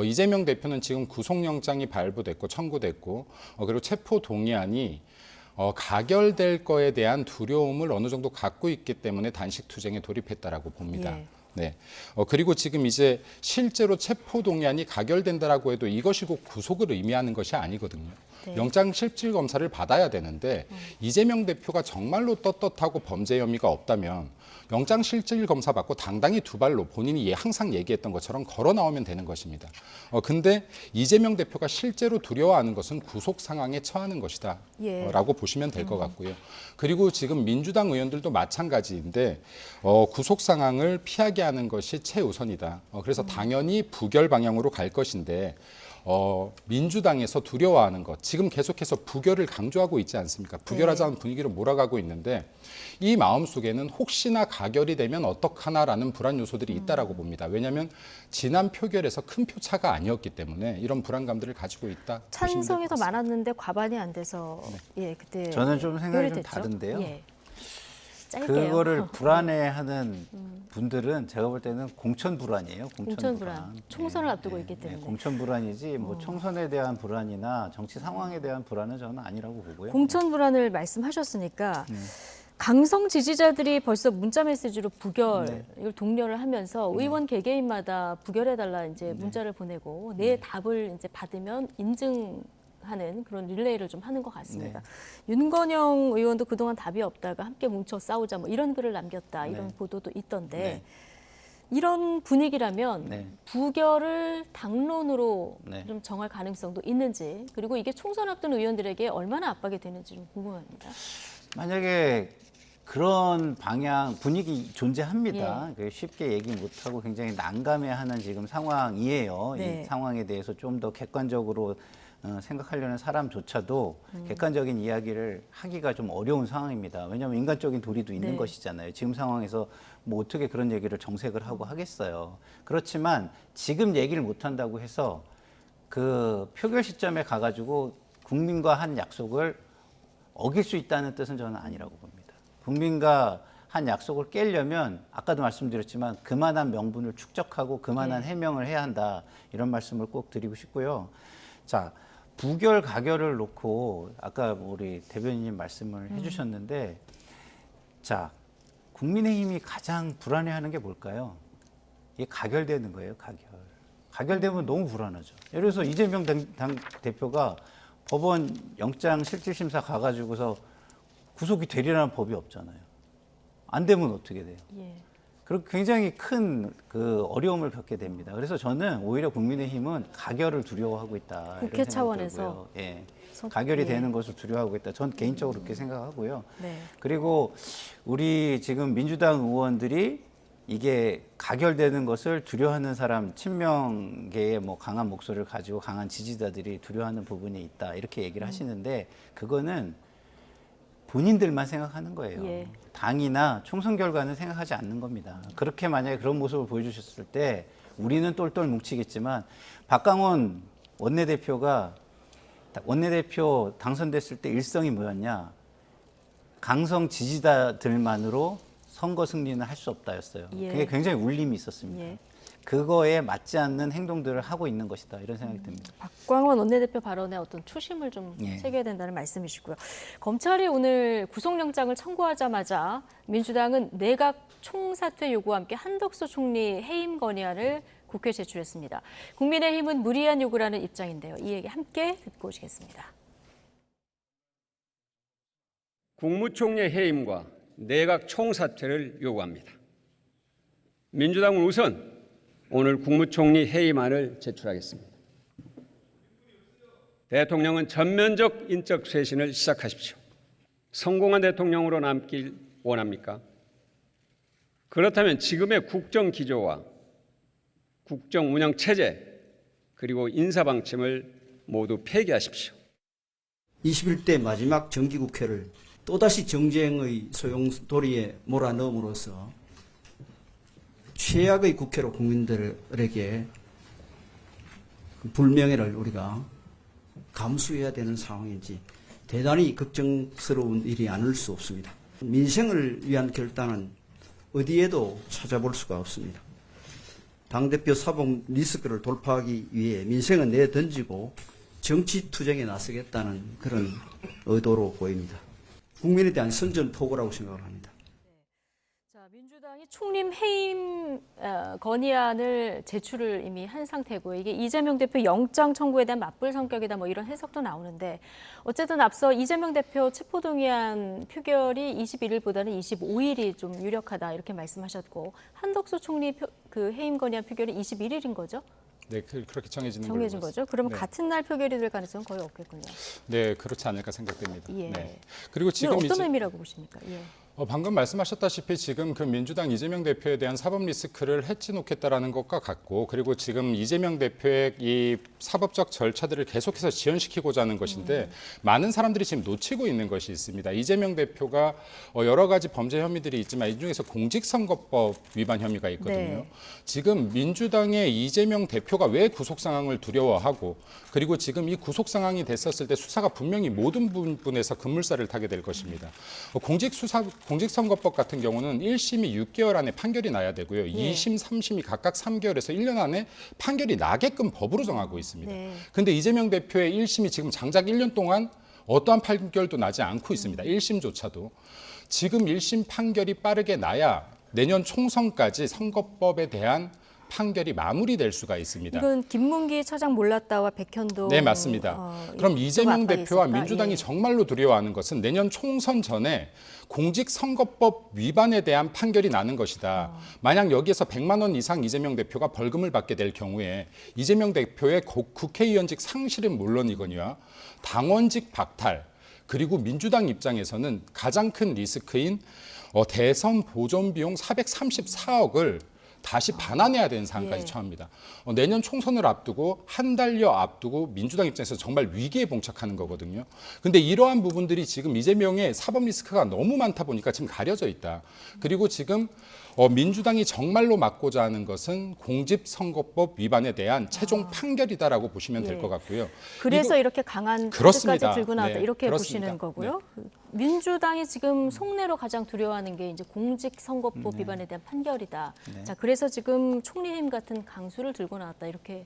이재명 대표는 지금 구속영장이 발부됐고 청구됐고 그리고 체포 동의안이 가결될 거에 대한 두려움을 어느 정도 갖고 있기 때문에 단식 투쟁에 돌입했다라고 봅니다. 예. 네. 그리고 지금 이제 실제로 체포 동의안이 가결된다라고 해도 이것이 곧 구속을 의미하는 것이 아니거든요. 네. 영장 실질 검사를 받아야 되는데 이재명 대표가 정말로 떳떳하고 범죄 혐의가 없다면 영장 실질 검사 받고 당당히 두 발로 본인이 항상 얘기했던 것처럼 걸어 나오면 되는 것입니다. 근데 이재명 대표가 실제로 두려워하는 것은 구속 상황에 처하는 것이다. 예. 라고 보시면 될 것 같고요. 그리고 지금 민주당 의원들도 마찬가지인데 구속 상황을 피하게 하는 것이 최우선이다. 그래서 당연히 부결 방향으로 갈 것인데 민주당에서 두려워하는 것, 지금 계속해서 부결을 강조하고 있지 않습니까? 부결하자는 분위기로 몰아가고 있는데 이 마음속에는 혹시나 가결이 되면 어떡하나라는 불안 요소들이 있다라고 봅니다. 왜냐하면 지난 표결에서 큰 표차가 아니었기 때문에 이런 불안감들을 가지고 있다. 찬성이 더 많았는데 과반이 안 돼서 예, 그때 저는 좀 생각이 좀 됐죠? 다른데요. 예. 짧게요. 그거를 불안해하는 분들은 제가 볼 때는 공천 불안이에요. 공천 불안. 총선을 앞두고 있기 때문에. 공천 불안이지 뭐 총선에 대한 불안이나 정치 상황에 대한 불안은 저는 아니라고 보고요. 공천 불안을 말씀하셨으니까 강성 지지자들이 벌써 문자 메시지로 부결 이걸 독려를 하면서 의원 개개인마다 부결해달라 이제 문자를 보내고 내 답을 이제 받으면 인증하는 그런 릴레이를 좀 하는 것 같습니다. 윤건영 의원도 그동안 답이 없다가 함께 뭉쳐 싸우자 뭐 이런 글을 남겼다 이런 보도도 있던데 이런 분위기라면 부결을 당론으로 좀 정할 가능성도 있는지 그리고 이게 총선 앞둔 의원들에게 얼마나 압박이 되는지 좀 궁금합니다. 만약에 그런 방향 분위기 존재합니다. 쉽게 얘기 못하고 굉장히 난감해하는 지금 상황이에요. 네. 이 상황에 대해서 좀 더 객관적으로 생각하려는 사람조차도 객관적인 이야기를 하기가 좀 어려운 상황입니다. 왜냐하면 인간적인 도리도 있는 것이잖아요. 지금 상황에서 뭐 어떻게 그런 얘기를 정색을 하고 하겠어요. 그렇지만 지금 얘기를 못한다고 해서 그 표결 시점에 가가지고 국민과 한 약속을 어길 수 있다는 뜻은 저는 아니라고 봅니다. 국민과 한 약속을 깨려면 아까도 말씀드렸지만 그만한 명분을 축적하고 그만한 해명을 해야 한다. 이런 말씀을 꼭 드리고 싶고요. 자, 부결 가결을 놓고 아까 우리 대변인님 말씀을 해주셨는데 자, 국민의힘이 가장 불안해하는 게 뭘까요? 이게 가결되는 거예요, 가결. 가결되면 너무 불안하죠. 예를 들어서 이재명 당 대표가 법원 영장 실질심사 가가지고서 구속이 되리라는 법이 없잖아요. 안 되면 어떻게 돼요? 그리고 굉장히 큰 그 어려움을 겪게 됩니다. 그래서 저는 오히려 국민의힘은 가결을 두려워하고 있다. 국회 이런 차원에서 예. 가결이 되는 것을 두려워하고 있다. 전 개인적으로 그렇게 생각하고요. 그리고 우리 지금 민주당 의원들이 이게 가결되는 것을 두려워하는 사람 친명계의 뭐 강한 목소리를 가지고 강한 지지자들이 두려워하는 부분이 있다. 이렇게 얘기를 하시는데 그거는 본인들만 생각하는 거예요. 당이나 총선 결과는 생각하지 않는 겁니다. 그렇게 만약에 그런 모습을 보여주셨을 때 우리는 똘똘 뭉치겠지만 박강원 원내대표가 원내대표 당선됐을 때 일성이 뭐였냐? 강성 지지자들만으로 선거 승리는 할 수 없다였어요. 그게 굉장히 울림이 있었습니다. 그거에 맞지 않는 행동들을 하고 있는 것이다. 이런 생각이 듭니다. 박광원 원내대표 발언에 어떤 초심을 좀 새겨야 된다는 말씀이시고요. 검찰이 오늘 구속영장을 청구하자마자 민주당은 내각 총사퇴 요구와 함께 한덕수 총리 해임 건의안을 국회에 제출했습니다. 국민의힘은 무리한 요구라는 입장인데요. 이 얘기 함께 듣고 오시겠습니다. 국무총리 해임과 내각 총사퇴를 요구합니다. 민주당은 우선 오늘 국무총리 해임안을 제출하겠습니다. 대통령은 전면적 인적 쇄신을 시작하십시오. 성공한 대통령으로 남길 원합니까? 그렇다면 지금의 국정 기조와 국정 운영 체제 그리고 인사 방침을 모두 폐기하십시오. 21대 마지막 정기국회를 또다시 정쟁의 소용돌이에 몰아넣음으로써 최악의 국회로 국민들에게 불명예를 우리가 감수해야 되는 상황인지 대단히 걱정스러운 일이 아닐 수 없습니다. 민생을 위한 결단은 어디에도 찾아볼 수가 없습니다. 당대표 사법 리스크를 돌파하기 위해 민생은 내던지고 정치 투쟁에 나서겠다는 그런 의도로 보입니다. 국민에 대한 선전포고라고 생각을 합니다. 자, 민주당이 총림 해임 건의안을 제출을 이미 한 상태고요. 이게 이재명 대표 영장 청구에 대한 맞불 성격이다 뭐 이런 해석도 나오는데 어쨌든 앞서 이재명 대표 체포동의안 표결이 21일보다는 25일이 좀 유력하다 이렇게 말씀하셨고 한덕수 총리 그 해임 건의안 표결이 21일인 거죠? 네, 그렇게 정해진 거죠. 그러면 네. 같은 날 표결이 될 가능성은 거의 없겠군요. 네, 그렇지 않을까 생각됩니다. 예. 네. 그리고 지금 어떤 의미라고 보십니까? 예. 방금 말씀하셨다시피 지금 그 민주당 이재명 대표에 대한 사법 리스크를 해치놓겠다라는 것과 같고 그리고 지금 이재명 대표의 이 사법적 절차들을 계속해서 지연시키고자 하는 것인데 많은 사람들이 지금 놓치고 있는 것이 있습니다. 이재명 대표가 여러 가지 범죄 혐의들이 있지만 이 중에서 공직선거법 위반 혐의가 있거든요. 네. 지금 민주당의 이재명 대표가 왜 구속 상황을 두려워하고 그리고 지금 이 구속 상황이 됐었을 때 수사가 분명히 모든 부분에서 급물살을 타게 될 것입니다. 공직선거법 같은 경우는 1심이 6개월 안에 판결이 나야 되고요. 2심, 3심이 각각 3개월에서 1년 안에 판결이 나게끔 법으로 정하고 있습니다. 그런데 이재명 대표의 1심이 지금 장작 1년 동안 어떠한 판결도 나지 않고 있습니다. 1심조차도. 지금 1심 판결이 빠르게 나야 내년 총선까지 선거법에 대한 판결이 마무리될 수가 있습니다. 이건 김문기 처장 몰랐다와 백현동. 네, 맞습니다. 그럼 이재명 대표와 있었다. 민주당이 예. 정말로 두려워하는 것은 내년 총선 전에 공직선거법 위반에 대한 판결이 나는 것이다. 만약 여기에서 100만 원 이상 이재명 대표가 벌금을 받게 될 경우에 이재명 대표의 국회의원직 상실은 물론이거니와 당원직 박탈 그리고 민주당 입장에서는 가장 큰 리스크인 대선 보존 비용 434억을 다시 반환해야 되는 상황까지 처합니다. 내년 총선을 앞두고 한 달여 앞두고 민주당 입장에서 정말 위기에 봉착하는 거거든요. 근데 이러한 부분들이 지금 이재명의 사법 리스크가 너무 많다 보니까 지금 가려져 있다. 그리고 지금 민주당이 정말로 막고자 하는 것은 공직선거법 위반에 대한 최종 판결이다라고 보시면 될 것 같고요. 그래서 이렇게 강한 그렇습니다. 카드까지 들고 나왔다 네, 이렇게 그렇습니다. 보시는 거고요. 민주당이 지금 속내로 가장 두려워하는 게 이제 공직선거법 위반에 대한 판결이다. 자, 그래서 지금 총리님 같은 강수를 들고 나왔다 이렇게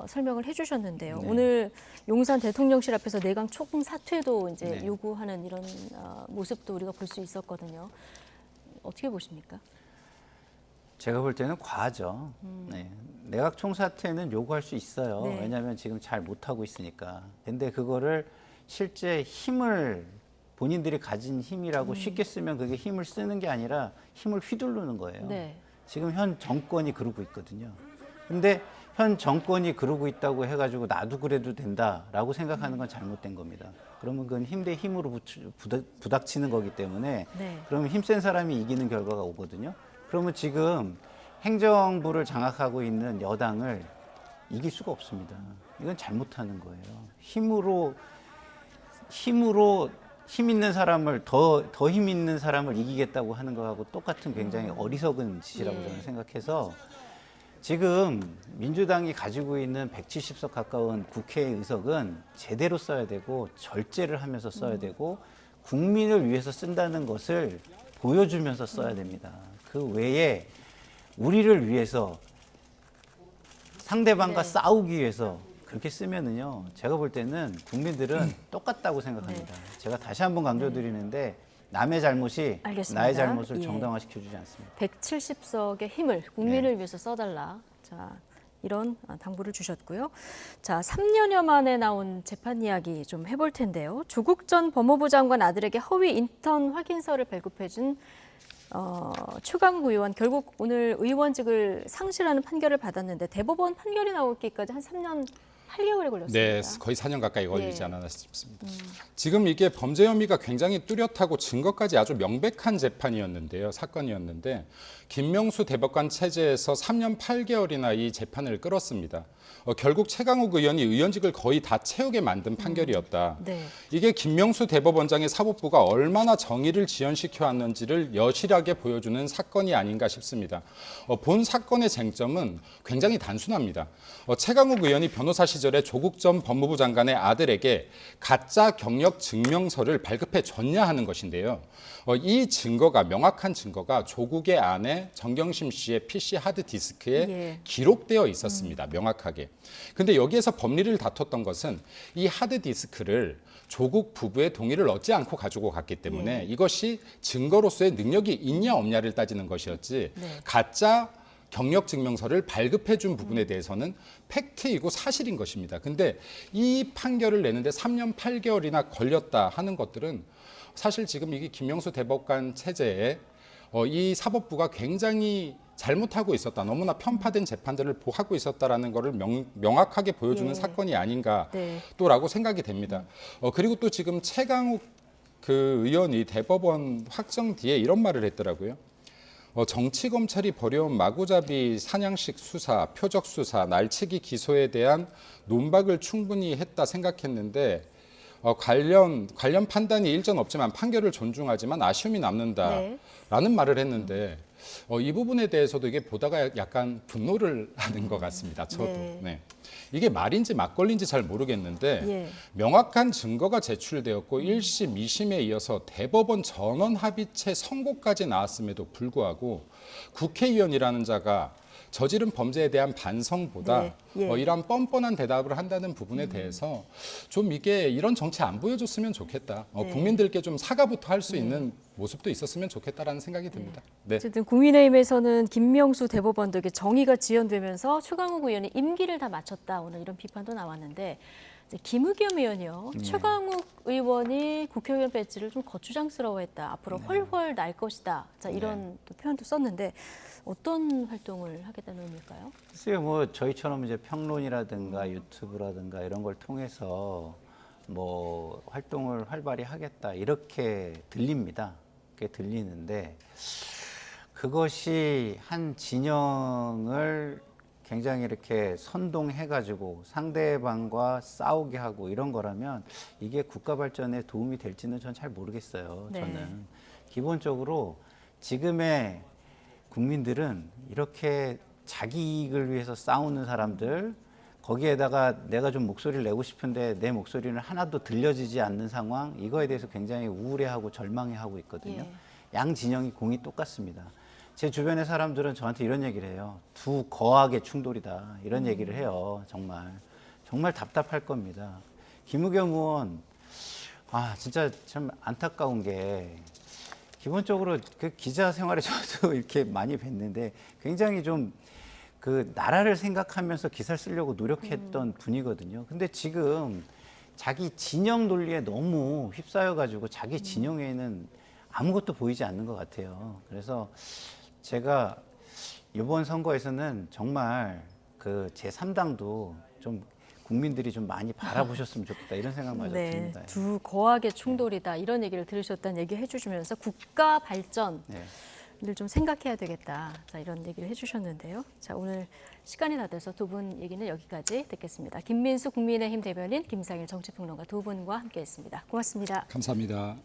설명을 해주셨는데요. 오늘 용산 대통령실 앞에서 내각 총사퇴도 이제 요구하는 이런 모습도 우리가 볼 수 있었거든요. 어떻게 보십니까? 제가 볼 때는 과하죠. 네. 내각 총사퇴는 요구할 수 있어요. 네. 왜냐하면 지금 잘 못하고 있으니까. 근데 그거를 실제 힘을 본인들이 가진 힘이라고 쉽게 쓰면 그게 힘을 쓰는 게 아니라 힘을 휘두르는 거예요. 네. 지금 현 정권이 그러고 있거든요. 근데 현 정권이 그러고 있다고 해가지고 나도 그래도 된다라고 생각하는 건 잘못된 겁니다. 그러면 그건 힘 대 힘으로 부닥치는 거기 때문에 그러면 힘센 사람이 이기는 결과가 오거든요. 그러면 지금 행정부를 장악하고 있는 여당을 이길 수가 없습니다. 이건 잘못하는 거예요. 힘으로 힘 있는 사람을 더 힘 있는 사람을 이기겠다고 하는 거하고 똑같은 굉장히 어리석은 짓이라고 저는 생각해서 지금 민주당이 가지고 있는 170석 가까운 국회 의석은 제대로 써야 되고 절제를 하면서 써야 되고 국민을 위해서 쓴다는 것을 보여주면서 써야 됩니다. 그 외에 우리를 위해서 상대방과 싸우기 위해서 그렇게 쓰면은요, 제가 볼 때는 국민들은 똑같다고 생각합니다. 제가 다시 한번 강조드리는데 남의 잘못이 알겠습니다. 나의 잘못을 정당화시켜주지 않습니다. 170석의 힘을 국민을 위해서 써달라. 자, 이런 당부를 주셨고요. 자, 3년여 만에 나온 재판 이야기 좀 해볼 텐데요. 조국 전 법무부 장관 아들에게 허위 인턴 확인서를 발급해준 추강구 의원 결국 오늘 의원직을 상실하는 판결을 받았는데 대법원 판결이 나오기까지 한 3년 8개월이 걸렸습니다. 네, 거의 4년 가까이 걸리지 않았나 싶습니다. 지금 이게 범죄 혐의가 굉장히 뚜렷하고 증거까지 아주 명백한 재판이었는데요. 사건이었는데 김명수 대법관 체제에서 3년 8개월이나 이 재판을 끌었습니다. 결국 최강욱 의원이 의원직을 거의 다 채우게 만든 판결이었다. 이게 김명수 대법원장의 사법부가 얼마나 정의를 지연시켜 왔는지를 여실하게 보여주는 사건이 아닌가 싶습니다. 본 사건의 쟁점은 굉장히 단순합니다. 최강욱 의원이 변호사 시절 시절에 조국 전 법무부 장관의 아들에게 가짜 경력 증명서를 발급해 줬냐 하는 것인데요. 이 증거가 명확한 증거가 조국의 아내 정경심 씨의 PC 하드디스크에 예. 기록되어 있었습니다. 명확하게. 근데 여기에서 법리를 다퉜던 것은 이 하드디스크를 조국 부부의 동의를 얻지 않고 가지고 갔기 때문에 이것이 증거로서의 능력이 있냐 없냐를 따지는 것이었지 가짜 경력 증명서를 발급해 준 부분에 대해서는 팩트이고 사실인 것입니다. 근데 이 판결을 내는데 3년 8개월이나 걸렸다 하는 것들은 사실 지금 이게 김명수 대법관 체제에 이 사법부가 굉장히 잘못하고 있었다. 너무나 편파된 재판들을 하고 있었다라는 것을 명확하게 보여주는 사건이 아닌가 또라고 생각이 됩니다. 그리고 또 지금 최강욱 그 의원이 대법원 확정 뒤에 이런 말을 했더라고요. 정치 검찰이 벌여온 마구잡이 사냥식 수사, 표적 수사, 날치기 기소에 대한 논박을 충분히 했다 생각했는데 관련 판단이 일전 없지만 판결을 존중하지만 아쉬움이 남는다라는 말을 했는데 이 부분에 대해서도 이게 보다가 약간 분노를 하는 것 같습니다. 저도. 네. 이게 말인지 막걸리인지 잘 모르겠는데 명확한 증거가 제출되었고 1심, 2심에 이어서 대법원 전원 합의체 선고까지 나왔음에도 불구하고 국회의원이라는 자가 저지른 범죄에 대한 반성보다 이러한 뻔뻔한 대답을 한다는 부분에 대해서 좀 이게 이런 정치 안 보여줬으면 좋겠다. 국민들께 좀 사과부터 할 수 있는 모습도 있었으면 좋겠다라는 생각이 듭니다. 네. 어쨌든 국민의힘에서는 김명수 대법원에게 정의가 지연되면서 최강욱 의원이 임기를 다 마쳤다. 오늘 이런 비판도 나왔는데 이제 김의겸 의원이요. 최강욱 의원이 국회의원 배지를 좀 거추장스러워했다. 앞으로 훨훨 날 것이다. 자, 이런 또 표현도 썼는데 어떤 활동을 하겠다는 의미일까요? 글쎄요, 뭐 저희처럼 이제 평론이라든가 유튜브라든가 이런 걸 통해서 뭐 활동을 활발히 하겠다 이렇게 들립니다. 그게 들리는데 그것이 한 진영을 굉장히 이렇게 선동해가지고 상대방과 싸우게 하고 이런 거라면 이게 국가 발전에 도움이 될지는 전 잘 모르겠어요. 저는 기본적으로 지금의 국민들은 이렇게 자기 이익을 위해서 싸우는 사람들 거기에다가 내가 좀 목소리를 내고 싶은데 내 목소리는 하나도 들려지지 않는 상황 이거에 대해서 굉장히 우울해하고 절망해하고 있거든요. 양 진영이 공이 똑같습니다. 제 주변의 사람들은 저한테 이런 얘기를 해요. 두 거악의 충돌이다. 이런 얘기를 해요. 정말 답답할 겁니다. 김의겸 의원, 진짜 참 안타까운 게 기본적으로 그 기자 생활에 저도 이렇게 많이 뵀는데 굉장히 좀 그 나라를 생각하면서 기사를 쓰려고 노력했던 분이거든요. 근데 지금 자기 진영 논리에 너무 휩싸여가지고 자기 진영에는 아무것도 보이지 않는 것 같아요. 그래서 제가 이번 선거에서는 정말 그 제3당도 좀 국민들이 좀 많이 바라보셨으면 좋겠다 이런 생각마저 듭니다. 두 거악의 충돌이다 이런 얘기를 들으셨다는 얘기 해주시면서 국가 발전을 좀 생각해야 되겠다. 자, 이런 얘기를 해주셨는데요. 자, 오늘 시간이 다 돼서 두 분 얘기는 여기까지 듣겠습니다. 김민수 국민의힘 대변인, 김상일 정치평론가 두 분과 함께했습니다. 고맙습니다. 감사합니다.